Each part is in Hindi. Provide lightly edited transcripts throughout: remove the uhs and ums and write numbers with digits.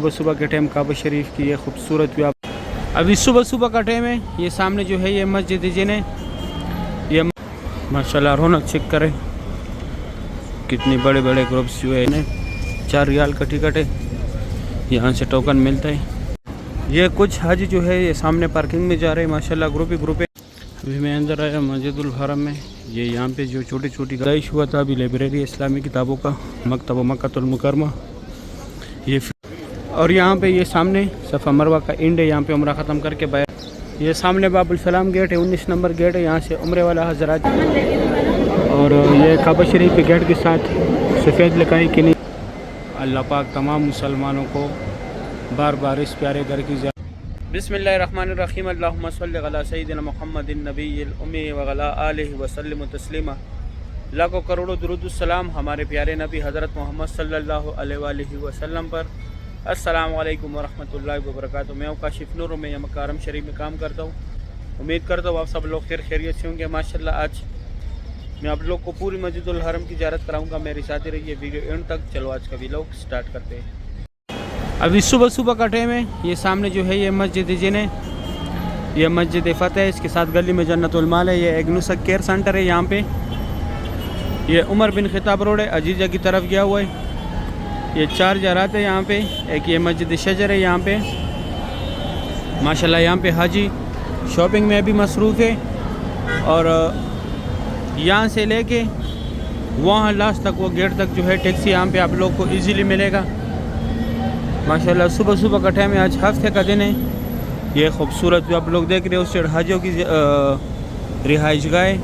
सुबह सुबह के टाइम काबा शरीफ की ये खूबसूरत व्यू। अभी सुबह सुबह का टाइम है। ये सामने जो है ये मस्जिद जिन है, ये माशाल्लाह रौनक चेक करें कितनी बड़े बड़े ग्रुप्स जो है इन्हें 4 रियाल का टिकट है, यहाँ से टोकन मिलता है। ये कुछ हाजी जो है ये सामने पार्किंग में जा रहे हैं, माशाल्लाह ग्रुप ही ग्रुप है। अभी मैं अंदर आया मस्जिदुल हरम में। ये यहाँ पे जो छोटी छोटी गाइश हुआ था, अभी लाइब्रेरी इस्लामी किताबों का मकतब मक्कातुल मुकरमा ये। और यहाँ पे ये सामने सफ़ा मरवा का एंड है, यहाँ पे उम्रा ख़त्म करके बाहर ये सामने बाबुल सलाम गेट है, 19 नंबर गेट है, यहाँ से उम्रे वाला हजरात। और ये काबा शरीफ के गेट के साथ सफ़ेद लिखाई कि नहीं। अल्लाह पाक तमाम मुसलमानों को बार बार इस प्यारे घर की बिस्मिल्लाहिर्रहमानिर्रहीम अल्लाहुम्मा सल्लि अला सय्यिदिना मुहम्मदिन नबिय्यिल उम्मी व अला आलिहि व सल्लिम तस्लीमा। लाखों करोड़ों दुरूद सलाम हमारे प्यारे नबी हज़रत मोहम्मद सल्लल्लाहु अलैहि वसल्लम पर। अस्सलामु अलैकुम व रहमतुल्लाहि व बरकातुहू। मैं काशिफ नूर में मक्का हरम शरीफ में काम करता हूँ। उम्मीद करता हूँ आप सब लोग खैरियत से होंगे। माशाल्लाह आज मैं आप लोग को पूरी मस्जिदुल हरम की ज़ियारत कराऊंगा। मेरे साथ ही रहिए वीडियो एंड तक। चलो आज का व्लॉग स्टार्ट करते हैं। अभी सुबह सुबह का टाइम है। ये सामने जो है ये मस्जिद जिन है, ये मस्जिद फ़तेह है, इसके साथ गली में जन्नतुल माल है। ये एग्नूसा केयर सेंटर है। यहाँ पे ये उमर बिन खिताब रोड है, अजीजा की तरफ गया हुआ है। ये 4 ज़रात है यहाँ पे। एक ये मस्जिद शजर है यहाँ पे। माशाल्लाह यहाँ पे हाजी शॉपिंग में भी मसरूफ़ है। और यहाँ से लेके वहाँ लास्ट तक वो गेट तक जो है टैक्सी यहाँ पे आप लोग को इजीली मिलेगा। माशाल्लाह सुबह सुबह का टाइम है, आज हफ्ते का दिन है। ये खूबसूरत जो आप लोग देख रहे हो उस साइड हाजियों की रिहाइश गाह है।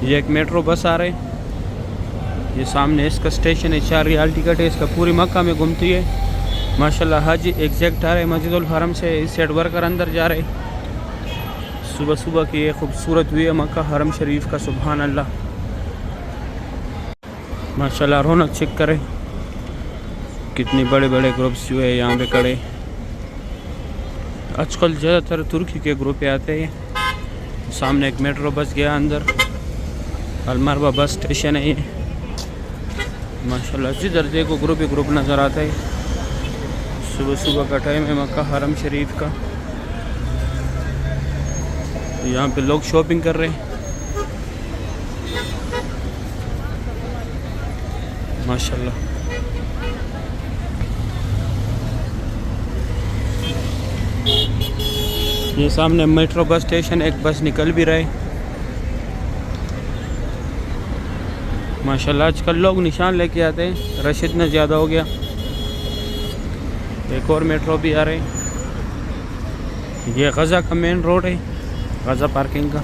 ये एक मेट्रो बस आ रहा है। ये सामने इसका स्टेशन है, 4 रियाल टिकट है इसका, पूरी मक्का में घूमती है। माशाल्लाह हाजी एग्जैक्ट आ रहे हैं मस्जिदुल हरम से। इस साइड वर्कर अंदर जा रहे हैं। सुबह सुबह की ये खूबसूरत व्यू है मक्का हरम शरीफ का। सुभान अल्लाह माशाल्लाह रौनक चेक करें कितने बड़े बड़े ग्रुप्स जो है यहाँ पे खड़े। आजकल ज़्यादातर तुर्की के ग्रुप आते हैं। सामने एक मेट्रो बस गया अंदर, अलमरवा बस स्टेशन है ये। माशाल्लाह जिधर देखो ग्रुप ही ग्रुप नज़र आता है। सुबह सुबह का टाइम है मक्का हरम शरीफ का। यहाँ पे लोग शॉपिंग कर रहे हैं। माशाल्लाह ये सामने मेट्रो बस स्टेशन, एक बस निकल भी रहा है। माशाल्लाह आजकल लोग निशान लेके आते हैं, रश इतना ज़्यादा हो गया। एक और मेट्रो भी आ रहे हैं। ये गज़ा का मेन रोड है, गज़ा पार्किंग का।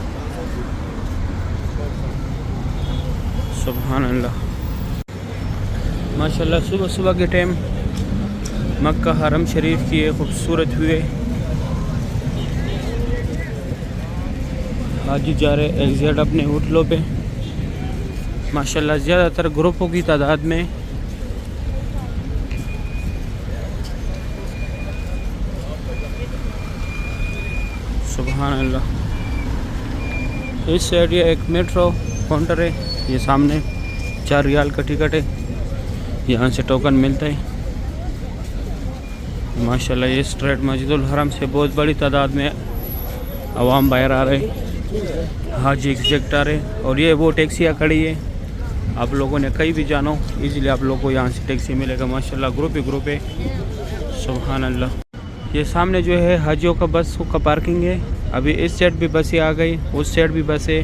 सुभान अल्लाह माशाल्लाह सुबह सुबह के टाइम मक्का हरम शरीफ की ये खूबसूरत व्यू है। हाजी जा रहे एग्जैक्ट अपने होटलों पे। माशाल्लाह ज़्यादातर ग्रुपों की तादाद में सुभान अल्लाह। इस साइड ये एक मेट्रो काउंटर है। ये सामने 4 रियाल का टिकट है, यहाँ से टोकन मिलता है। माशाल्लाह ये स्ट्रेट मस्जिदुल हरम से बहुत बड़ी तादाद में अवाम बाहर आ रहे, हाजी एग्जैक्ट आ रहे। और ये वो टैक्सियाँ खड़ी है, आप लोगों ने कहीं भी जाना हो इजीली आप लोगों को यहाँ से टैक्सी मिलेगा। माशाल्लाह ग्रुप ही ग्रुप है। सुभान अल्लाह ये सामने जो है हाजियों का बस का पार्किंग है। अभी इस साइड भी बसें आ गई, उस साइड भी बस है।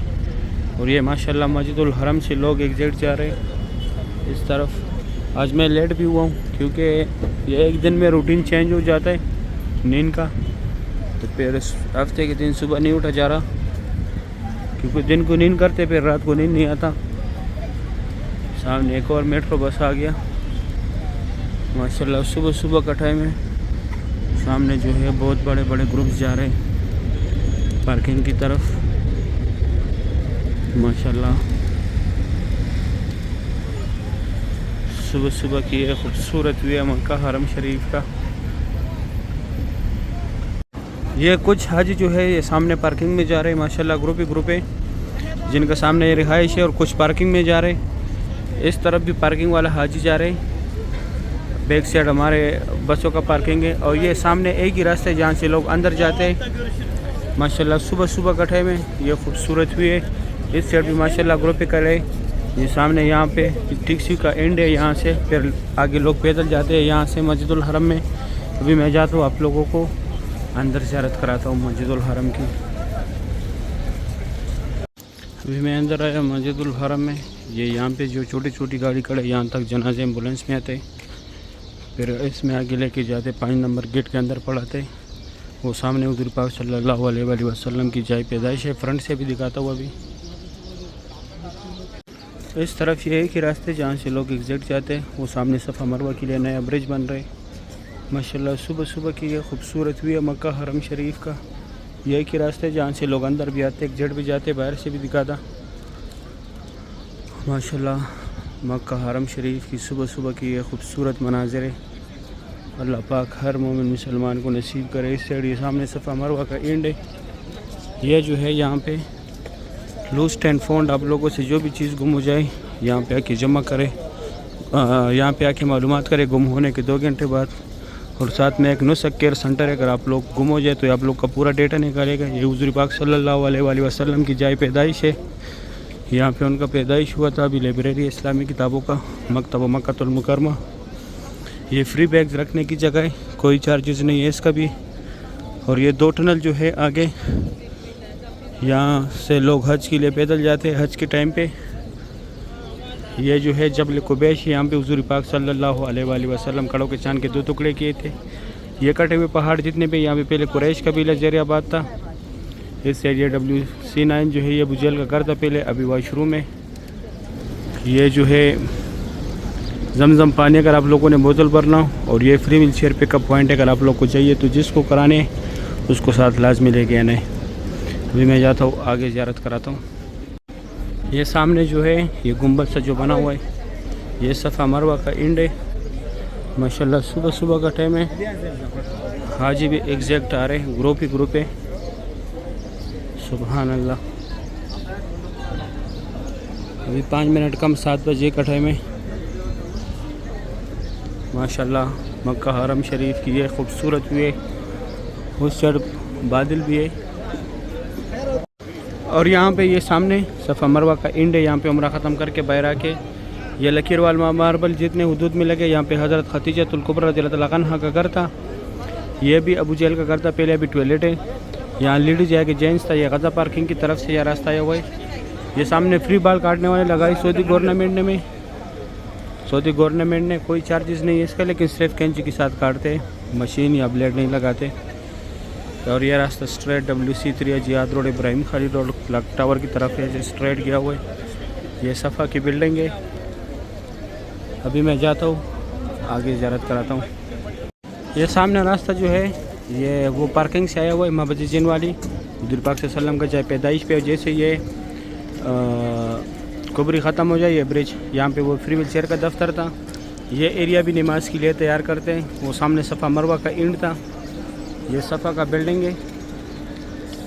और ये माशाल्लाह मस्जिदुल हरम से लोग एग्जैक्ट जा रहे हैं इस तरफ। आज मैं लेट भी हुआ हूँ क्योंकि ये एक दिन में रूटीन चेंज हो जाता है नींद का। तो फिर इस हफ्ते के दिन सुबह नहीं उठा जा रहा क्योंकि दिन को नींद करते फिर रात को नींद नहीं आता। सामने एक और मेट्रो बस आ गया। माशाल्लाह सुबह सुबह का टाइम है। सामने जो है बहुत बड़े बड़े ग्रुप्स जा रहे हैं पार्किंग की तरफ। माशाल्लाह सुबह सुबह की ये खूबसूरत व्यू है मक्का हरम शरीफ का। ये कुछ हाजी जो है ये सामने पार्किंग में जा रहे हैं। माशाल्लाह ग्रुप ही ग्रुप है जिनका सामने ये रिहाइश है और कुछ पार्किंग में जा रहे हैं। इस तरफ भी पार्किंग वाला हाजी जा रहे हैं। बैक साइड हमारे बसों का पार्किंग है। और ये सामने एक ही रास्ते जहाँ से लोग अंदर जाते हैं। माशाल्लाह सुबह सुबह का टाइम है, ये खूबसूरत भी है। इस साइड भी माशाल्लाह ग्रोपिकल है। ये सामने यहाँ पे टैक्सी का एंड है, यहाँ से फिर आगे लोग पैदल जाते हैं यहाँ से मस्जिदुल हरम में। अभी मैं जाता हूँ आप लोगों को अंदर ज़ियारत कराता हूँ मस्जिदुल हरम की। अभी मैं अंदर आया मस्जिदुल हरम में। ये यहाँ पे जो छोटी छोटी गाड़ी खड़े यहाँ तक जनाजे एम्बुलेंस में आते, फिर इसमें आगे लेके जाते 5 नंबर गेट के अंदर पढ़ाते। वो सामने हुज़ूर पाक सल्लल्लाहु अलैहि वसल्लम की जाए पैदाइश है। फ्रंट से भी दिखाता हूँ अभी। इस तरफ ये एक ही रास्ते जहाँ से लोग एग्जैक्ट जाते हैं। वो सामने सफ़ा मरवा के लिए नया ब्रिज बन रहे। माशाल्लाह सुबह सुबह की ये खूबसूरत भी है मक्का हरम शरीफ का। ये एक ही रास्ते जहाँ से लोग अंदर भी आते, एग्जैक्ट भी जाते, बाहर से भी दिखाता। माशाल्लाह मक्का हरम शरीफ की सुबह सुबह की ये खूबसूरत मनाज़िर है। अल्लाह पाक हर मोमिन मुसलमान को नसीब करे। इस साइड ये सामने सफ़ा मरवा का एंड है। ये जो है यहाँ पे लूस्ट एंड फाउंड, आप लोगों से जो भी चीज़ गुम हो जाए यहाँ पे आके जमा करे, यहाँ पे आके मालूमात करे गुम होने के 2 घंटे बाद। और साथ में एक नुस्ख केयर सेंटर है, अगर आप लोग गुम हो जाए तो आप लोग का पूरा डेटा निकालेगा। ये हुज़ूर पाक सल्लल्लाहु अलैहि वसल्लम की जाए पैदाइश है। यहाँ पे उनका पैदाइश हुआ था। अभी लाइब्रेरी इस्लामी किताबों का मकतब मक्कातुल मुकर्रमा। ये फ्री बैग्स रखने की जगह है, कोई चार्जेस नहीं है इसका भी। और ये 2 टनल जो है आगे, यहाँ से लोग हज के लिए पैदल जाते हैं हज के टाइम पे। ये जो है जबल कुबैश, यहाँ पे हुज़ूर पाक सल्लल्लाहु अलैहि वसल्लम कड़ों के चांद के 2 टुकड़े किए थे। ये कटे हुए पहाड़ जितने पे, यहाँ पे पहले कुरैश कबीला ज़रियाबाद था। इस साइड ये WC9 जो है ये बुजेल का घर था पहले, अभी वाशरूम है। ये जो है जमजम पानी अगर आप लोगों ने बोतल भरना हो। और ये free wheel chair pickup point है, अगर आप लोग को चाहिए तो जिसको कराने उसको साथ लाजमी लेके आना है। अभी मैं जाता हूँ आगे ज़ियारत कराता हूँ। ये सामने जो है ये गुंबद सा जो बना हुआ है, ये सफ़ा मरवा का एंड है। माशाल्लाह सुबह सुबह का टाइम है। हाजी भी एग्जैक्ट आ रहे हैं, ग्रुप ही ग्रुप है। सुबहान अल्लाह। अभी 5 मिनट कम 7 बजे का टाइम है। माशाल्लाह मक्का हरम शरीफ की ये खूबसूरत भी है। उस साइड बादल भी है। और यहाँ पे ये सामने सफ़ा मरवा का एंड है। यहाँ पे उम्रा ख़त्म करके बाहर आके ये लकीरवाल मार्बल जितने हुदूद में लगे, यहाँ पे हज़रत खदीजतुल कुबरा रज़ियल्लाहु अन्हा का घर था। ये भी अबू जहल का घर था पहले, अभी टॉयलेट है। यहाँ लेडीज जाके जेंट्स था। ये गज़ा पार्किंग की तरफ से यह रास्ता आया हुआ है। ये सामने फ्री बाल काटने वाले लगाई सऊदी गवर्नमेंट में। सऊदी गवर्नमेंट ने कोई चार्जेस नहीं है इसका, लेकिन सिर्फ कैंची के साथ काटते हैं, मशीन या ब्लेड नहीं लगाते। और यह रास्ता straight WC3 Ziyad road Ibrahim Khalid road clock tower की तरफ है, जो स्ट्रेट गया हुआ है। ये सफ़ा की बिल्डिंग है। अभी मैं जाता हूँ आगे ज़ियारत कराता हूँ। ये सामने रास्ता जो है ये वो पार्किंग से आया हुआ है, मस्जिद वाली। हुज़ूर पाक सल्लल्लाहु अलैहि वसल्लम का चाहे पैदाइश पे, जैसे ये कुबरी ख़त्म हो जाए ये ब्रिज, यहाँ पे वो फ्री व्हील चेयर का दफ्तर था। ये एरिया भी नमाज के लिए तैयार करते हैं। वो सामने सफ़ा मरवा का एंड था। ये सफ़ा का बिल्डिंग है।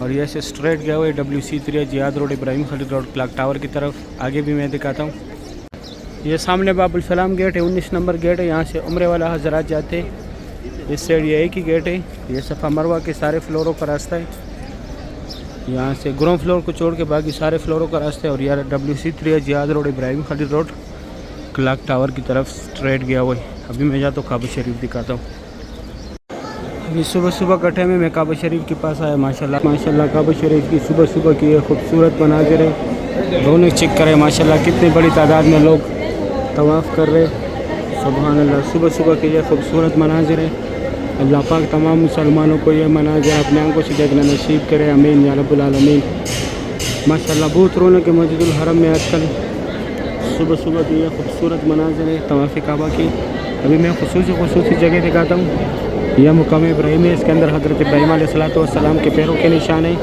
और ये से स्ट्रेट गया हुआ है WC3 Ziyad road Ibrahim Khalid road clock tower की तरफ। आगे भी मैं दिखाता हूँ। ये सामने बाबुल सलाम गेट है, 19 नंबर गेट है। यहाँ से उम्रे वाला हज़रात जाते हैं। इस साइड ये एक ही गेट है। ये सफ़ा मरवा के सारे फ्लोरों का रास्ता है। यहाँ से ग्राउंड फ्लोर को छोड़ के बाकी सारे फ्लोरों का रास्ता है। और यार WC3 Ziyad road Ibrahim Khalid road clock tower की तरफ स्ट्रेट गया हुआ है। अभी मैं जाता हूँ काबा शरीफ दिखाता हूँ। अभी सुबह सुबह का टाइम है, मैं काबा शरीफ के पास आया। माशाल्लाह माशाल्लाह काबा शरीफ की सुबह सुबह की खूबसूरत मनाज़िर है। दोनों चेक करें माशाल्लाह कितनी बड़ी तादाद में लोग तवाफ़ कर रहे। सुभान अल्लाह सुबह सुबह की ये खूबसूरत मनाज़िर है। अल्लाह पाक तमाम मुसलमानों को ये मनाज़िर अपने आंखों से देखना नसीब करे, आमीन या रब्बुल आलमीन। माशाल्लाह बहुत रौनक है मस्जिदुल हरम में आजकल। सुबह सुबह की ये खूबसूरत मनाज़िर है तवाफ़ काबा की। अभी मैं खुसूसी जगह दिखाता हूँ। यह मुकाम इब्राहिम है। इसके अंदर हज़रत इब्राहीम अलैहिस्सलाम के पैरों के निशान है।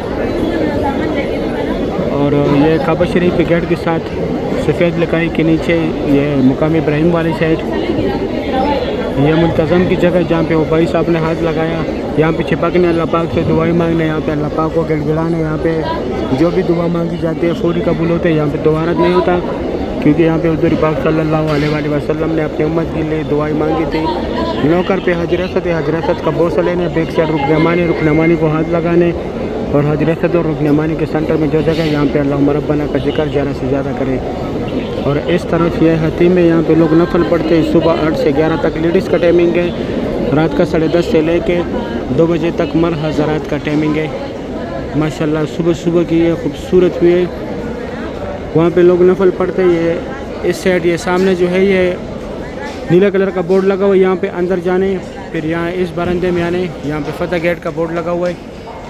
और ये काबा शरीफ के गेट के साथ सफ़ेद लिखाई के नीचे ये मुकाम इब्राहिम वाली साइड, ये मुल्तज़म की जगह जहाँ पे वो भाई साहब ने हाथ लगाया। यहाँ पे छिपकने अल्लाह पाक से दुआएं मांगने, यहाँ पे अल्लाह पाक को गिड़गिड़ाने, यहाँ पे जो भी दुआ मांगी जाती है फौरी कबूल होते हैं। यहाँ पे दोबारा नहीं होता क्योंकि यहाँ पे हुज़ूर पाक सल्लल्लाहु अलैहि वसल्लम ने अपनी उम्मत के लिए दुआएं मांगी थी। नौकर पे हजरत का बोसा लेने, बैक साइड रुकनमानी को हाथ लगाने और हजरत और रुकनमानी के सेंटर में जो जगह यहाँ पे अल्लाहुम्मा रब्बना का जिक्र ज़्यादा से ज़्यादा करें। और इस तरफ यह हतीम में यहाँ पे लोग नफल पढ़ते हैं। सुबह 8 से 11 तक लेडीज़ का टाइमिंग है, रात का 10:30 से लेके 2 बजे तक मर्द हज़रात का टाइमिंग है। माशाल्लाह सुबह सुबह की ये खूबसूरत व्यू है। वहाँ पे लोग नफल पढ़ते हैं। ये इस साइड ये सामने जो है ये नीला कलर का बोर्ड लगा हुआ है, यहाँ पे अंदर जाने, फिर यहाँ इस बरंदे में आने, यहाँ पे फतेह गेट का बोर्ड लगा हुआ है।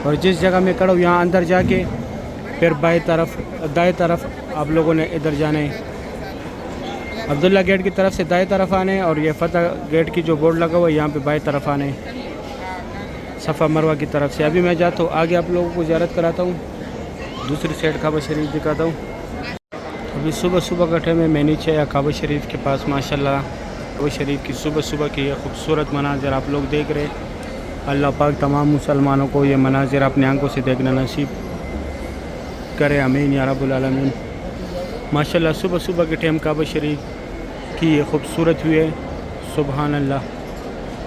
और जिस जगह में खड़ा हूँ यहाँ अंदर जाके फिर दाएं तरफ आप लोगों ने इधर जाना है, अब्दुल्ला गेट की तरफ से दाएं तरफ आने, और ये फतेह गेट की जो बोर्ड लगा हुआ है यहाँ पे बाएं तरफ आने, सफ़ा मरवा की तरफ से। अभी मैं जाता हूँ आगे, आप लोगों को ज़ियारत कराता हूँ, दूसरी साइड काबा शरीफ दिखाता हूँ। अभी सुबह सुबह का टाइम है, मैं नीचे या काबा शरीफ के पास। माशाल्लाह काबा शरीफ की सुबह सुबह की ये खूबसूरत मनाज़र आप लोग देख रहे। अल्लाह पाक तमाम मुसलमानों को ये मनाज़र अपने आंखों से देखना नसीब करे, आमीन या रब्बुल आलमीन। माशाल्लाह सुबह सुबह के टाइम काबा शरीफ की ये खूबसूरत हुई है। सुबहान अल्लाह,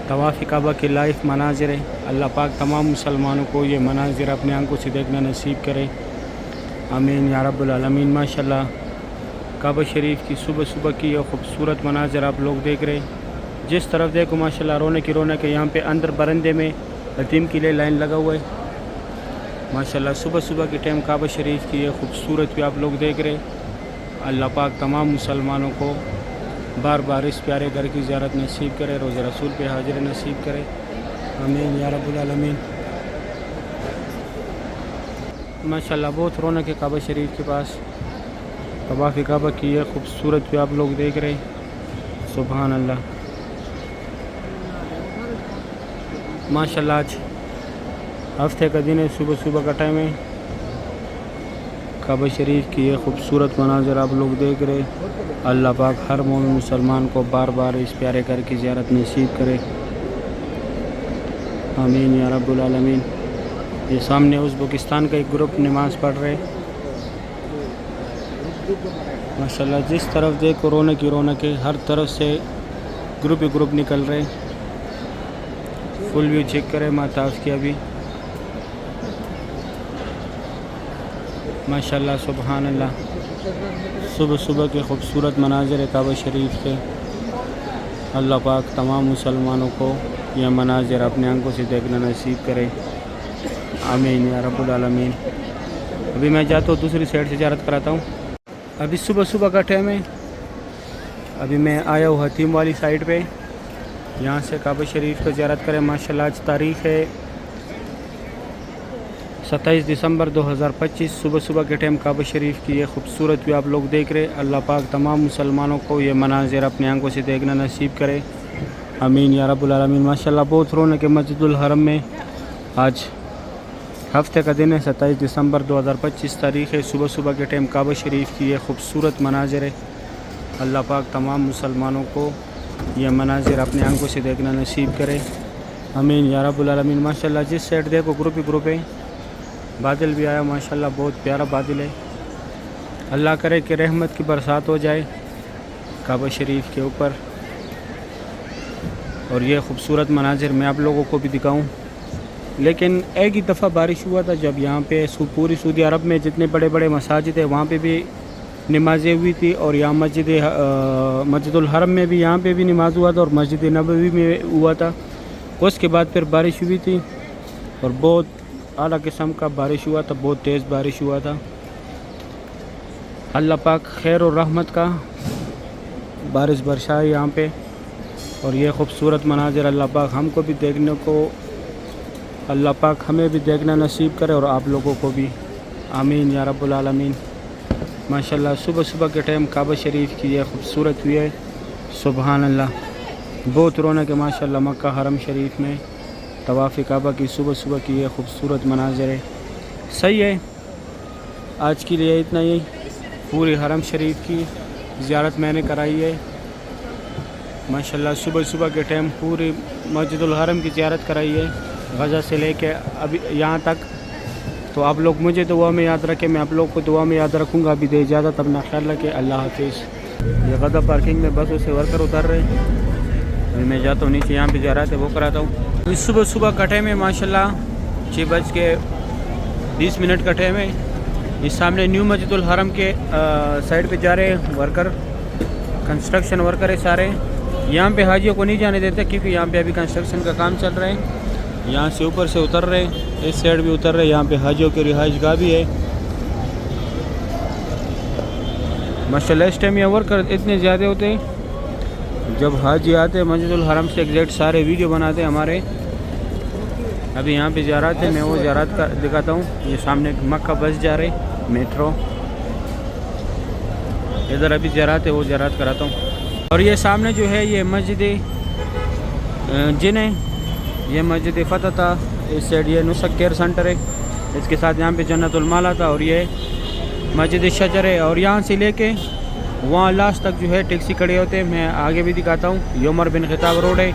तवाफ़ काबा के लाइफ मनाज़र है। अल्लाह पाक तमाम मुसलमानों को ये मनाज़र अपने आंखों से देखना नसीब करे, आमीन या रब्बुल आलमीन। माशाल्लाह काबा शरीफ की सुबह सुबह की ये खूबसूरत मनाज़र आप लोग देख रहे। जिस तरफ देखो माशाल्लाह रौनक की रौनक है। यहाँ पे अंदर बरंदे में यतीम के लिए लाइन लगा हुआ है। माशाल्लाह सुबह सुबह के टाइम काबा शरीफ की ये खूबसूरत भी आप लोग देख रहे। अल्लाह पाक तमाम मुसलमानों को बार बार इस प्यारे घर की ज़ियारत नसीब करे, रोज़े रसूल पे हाजिर नसीब करे, आमीन या रब्बुल आलमीन। माशाल्लाह बहुत रौनक है काबा शरीफ के पास। तवाफ़ काबा की ये खूबसूरत भी आप लोग देख रहे। सुभान अल्लाह, माशाल्लाह आज हफ्ते का दिन है, सुबह सुबह का टाइम है। काबा शरीफ की ये खूबसूरत मनाज़र आप लोग देख रहे। अल्लाह पाक हर मोमिन मुसलमान को बार बार इस प्यारे घर की ज़ियारत नसीब करे, आमीन या रब्बुल आलमीन। ये सामने उज़्बेकिस्तान का एक ग्रुप नमाज़ पढ़ रहे। माशाल्लाह जिस तरफ देखो रौनक ही रौनक है, हर तरफ से ग्रुप ही ग्रुप निकल रहे। फुल व्यू चेक करें माताफ की अभी। माशाल्लाह सुबहान अल्लाह, सुबह सुबह के खूबसूरत मनाज़र काबा शरीफ के। अल्लाह पाक तमाम मुसलमानों को यह मनाज़र अपने आंखों से देखना नसीब करे, आमीन या रब्बुल आलमीन। अभी मैं जाता हूँ दूसरी साइड से ज़ियारत कराता हूँ। अभी सुबह सुबह का टाइम है। अभी मैं आया हूँ हतीम वाली साइड पे, यहाँ से काबा शरीफ को ज़ियारत करें। माशाल्लाह आज तारीख़ है 27 दिसंबर 2025। सुबह सुबह के टाइम काबा शरीफ की ये खूबसूरत भी आप लोग देख रहे। अल्लाह पाक तमाम मुसलमानों को ये मनाज़र अपनी आंखों से देखना नसीब करे, आमीन या रब्बुल आलमीन। माशाल्लाह बहुत रौनक है मस्जिदुल हरम में। आज हफ्ते का दिन है, 27 दिसंबर 2025 तारीख़ है। सुबह सुबह के टाइम काबा शरीफ की ये खूबसूरत मनाज़र है। अल्लाह पाक तमाम मुसलमानों को ये मनाज़र अपनी आंखों से देखना नसीब करे, आमीन या रब्बुल आलमीन। माशाल्लाह जिस साइड देखो ग्रुप ही ग्रुप है। बादल भी आया माशाल्लाह, बहुत प्यारा बादल है। अल्लाह करे कि रहमत की बरसात हो जाए काबा शरीफ के ऊपर, और ये खूबसूरत मनाज़र मैं आप लोगों को भी दिखाऊं। लेकिन एक ही दफ़ा बारिश हुआ था जब यहाँ पे पूरी सऊदी अरब में जितने बड़े बड़े मसाजिद है वहाँ पे भी नमाज़ें हुई थी, और यहाँ मस्जिदुल हरम में भी यहाँ पे भी नमाज हुआ था, और मस्जिद नबवी में हुआ था। उसके बाद फिर बारिश हुई थी और बहुत आला किस्म का बारिश हुआ था, बहुत तेज़ बारिश हुआ था। अल्लाह पाक खैर और रहमत का बारिश बरसाए यहाँ पे, और ये खूबसूरत मनाज़र अल्लाह पाक हमको भी देखने को, अल्लाह पाक हमें भी देखना नसीब करे और आप लोगों को भी, आमीन या रब्बुल आलमीन। माशाल्लाह सुबह सुबह के टाइम काबा शरीफ की ये खूबसूरत हुई है। सुबहान अल्लाह, बहुत रौनक है माशाल्लाह मक्का हरम शरीफ में। तवाफ़ काबा की सुबह सुबह की ये खूबसूरत मनाज़र है। सही है, आज के लिए इतना ही। पूरी हरम शरीफ की ज़ियारत मैंने कराई है माशाल्लाह। सुबह सुबह के टाइम पूरी मस्जिदुल हरम की ज़ियारत कराई है, गज़ा से लेके अभी यहाँ तक। तो आप लोग मुझे दुआ में याद रखें, मैं आप लोग को दुआ में याद रखूँगा। अभी दे इजाज़त, अपना ख्याल रखें, अल्लाह हाफिज़। ये गदा पार्किंग में बसों से वर्कर उतर रहे हैं। अभी मैं जाता हूँ नीचे, यहाँ पे जा रहा था वो कराता हूँ। इस सुबह सुबह कटे में माशाल्लाह 6:20 का टाइम है। इस सामने न्यू मस्जिदुल हरम के साइड पे जा रहे हैं वर्कर, कंस्ट्रक्शन वर्कर है सारे। यहाँ पे हाजियों को नहीं जाने देते क्योंकि यहाँ पे अभी कंस्ट्रक्शन का काम चल रहा है। यहाँ से ऊपर से उतर रहे हैं, इस साइड भी उतर रहे हैं। यहाँ पे हाजियों की रिहाइश गाह भी है माशाल्लाह। इस टाइम यहाँ वर्कर इतने ज़्यादा होते हैं, जब हाजी आते हैं मस्जिदुल हरम से एग्जैक्ट सारे वीडियो बनाते हैं हमारे। अभी यहाँ पे ज़ियारत है, मैं वो ज़ियारत का दिखाता हूँ। ये सामने मक्का बस जा रहे मेट्रो, इधर अभी ज़ियारत है, वो ज़ियारत कराता हूँ। और ये सामने जो है ये मस्जिद जिन है, ये मस्जिद फ़तह था। इस साइड ये नुसक केयर सेंटर है, इसके साथ यहाँ पे जन्नतुल माला था। और ये मस्जिद शजर है। और यहाँ से लेके वहाँ लास्ट तक जो है टैक्सी खड़े होते हैं। मैं आगे भी दिखाता हूँ, ये उमर बिन खिताब रोड है।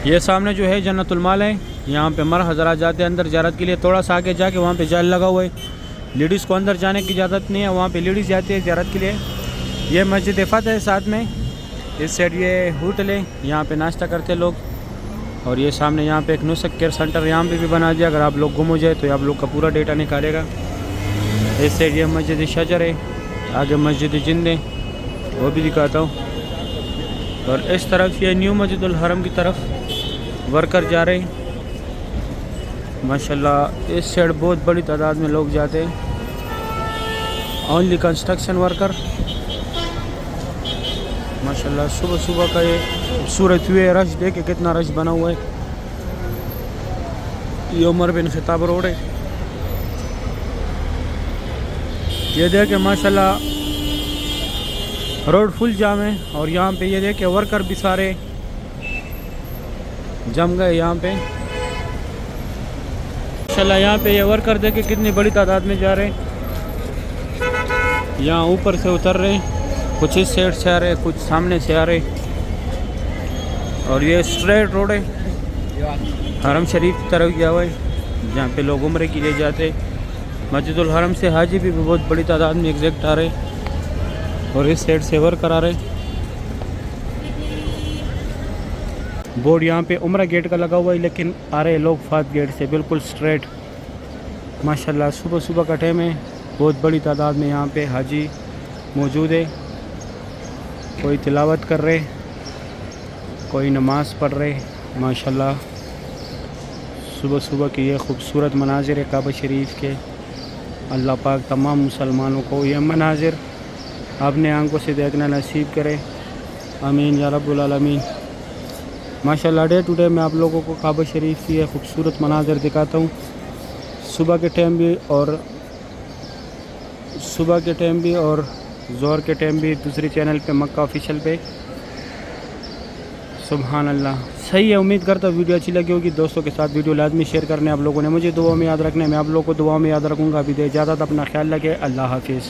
ये सामने जो है जन्नतुल माला है, यहाँ पे मर हज़रात जाते हैं अंदर ज़ियारत के लिए। थोड़ा सा आगे जाके वहाँ पे जाल लगा हुआ है, लेडीज़ को अंदर जाने की इजाज़त नहीं है, वहाँ पे लेडीज़ जाती है ज़ियारत के लिए। ये मस्जिद फ़तह है साथ में, इस साइड ये होटल है, यहाँ पे नाश्ता करते हैं लोग। और ये सामने यहाँ पे एक नुसक केयर सेंटर यहाँ पे भी बना दिया, अगर आप लोग गुम हो जाए तो आप लोग का पूरा डेटा निकालेगा। इस साइड ये मस्जिद शजर है, आगे मस्जिद जिंद है, वो भी दिखाता हूँ। और इस तरफ ये न्यू मस्जिदुल हरम की तरफ वर्कर जा रहे हैं माशाल्लाह। इस साइड बहुत बड़ी तादाद में लोग जाते हैं, ओनली कंस्ट्रक्शन वर्कर माशाल्लाह। सुबह सुबह का ये खूबसूरत हुए रश देखे कितना रश बना हुआ है। ये उमर बिन खिताब रोड है, ये देखे माशाल्लाह रोड फुल जाम है। और यहाँ पे ये देखे वर्कर भी सारे जम गए यहाँ पे माशाल्लाह। यहाँ पे ये वर्कर देखे कितनी बड़ी तादाद में जा रहे हैं, यहाँ ऊपर से उतर रहे हैं, कुछ इस साइड से आ रहे, कुछ सामने से आ रहे। और ये स्ट्रेट रोड है, हरम शरीफ की तरफ गया हुआ है, जहाँ पे लोग उम्रे के लिए जाते। मस्जिदुल हरम से हाजी भी बहुत बड़ी तादाद में एग्जैक्ट आ रहे, और इस साइड से वर्कर आ रहे। बोर्ड यहाँ पे उम्रा गेट का लगा हुआ है, लेकिन आ रहे लोग फात गेट से बिल्कुल स्ट्रेट माशाल्लाह। सुबह सुबह का टाइम है, बहुत बड़ी तादाद में यहाँ पे हाजी मौजूद है। कोई तिलावत कर रहे, कोई नमाज़ पढ़ रहे माशाल्लाह। सुबह सुबह की ये खूबसूरत मनाजिर है काबा शरीफ के। अल्लाह पाक तमाम मुसलमानों को ये मनाजिर अपने आंखों से देखना नसीब करे, आमीन या रब्बुल आलमीन। माशाल्लाह डे टू डे मैं आप लोगों को काबा शरीफ की ये खूबसूरत मनाजिर दिखाता हूँ, सुबह के टाइम भी और ज़ोहर के टाइम भी, दूसरे चैनल पे मक्का ऑफिशियल पे। सुभान अल्लाह, सही है। उम्मीद करता हूँ वीडियो अच्छी लगी होगी। दोस्तों के साथ वीडियो लाजमी शेयर करने आप लोगों ने, मुझे दुआ में याद रखना है, मैं आप लोगों को दुआ में याद रखूँगा। अभी दे इजाज़त, अपना ख्याल रखें, अल्लाह हाफिज़।